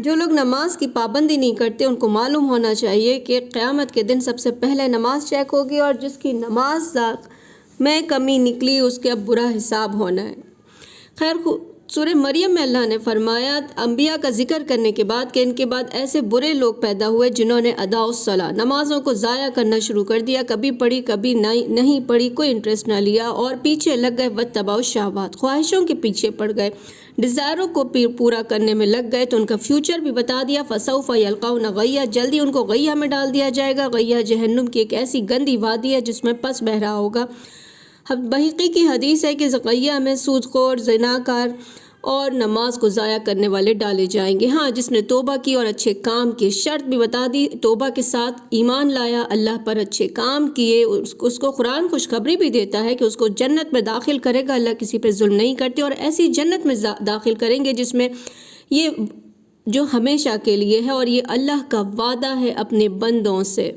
جو لوگ نماز کی پابندی نہیں کرتے ان کو معلوم ہونا چاہیے کہ قیامت کے دن سب سے پہلے نماز چیک ہوگی، اور جس کی نماز میں کمی نکلی اس کے اب برا حساب ہونا ہے۔ خیر، سورہ مریم میں اللہ نے فرمایا انبیاء کا ذکر کرنے کے بعد کہ ان کے بعد ایسے برے لوگ پیدا ہوئے جنہوں نے اداء الصلاۃ، نمازوں کو ضائع کرنا شروع کر دیا، کبھی پڑھی کبھی نہیں پڑھی، کوئی انٹرسٹ نہ لیا اور پیچھے لگ گئے، واتبعوا الشہوات، خواہشوں کے پیچھے پڑ گئے، ڈیزائروں کو پورا کرنے میں لگ گئے، تو ان کا فیوچر بھی بتا دیا، فسوف یلقون غیہ، جلدی ان کو غیہ میں ڈال دیا جائے گا۔ غیہ جہنم کی ایک ایسی گندی وادی ہے جس میں پس بہ رہا ہوگا۔ بحقی کی حدیث ہے کہ غیہ میں سود خور، زناکار اور نماز کو ضائع کرنے والے ڈالے جائیں گے۔ ہاں، جس نے توبہ کی اور اچھے کام کی، شرط بھی بتا دی، توبہ کے ساتھ ایمان لایا، اللہ پر اچھے کام کیے، اس کو قرآن خوشخبری بھی دیتا ہے کہ اس کو جنت میں داخل کرے گا، اللہ کسی پہ ظلم نہیں کرتے، اور ایسی جنت میں داخل کریں گے جس میں یہ جو ہمیشہ کے لیے ہے، اور یہ اللہ کا وعدہ ہے اپنے بندوں سے۔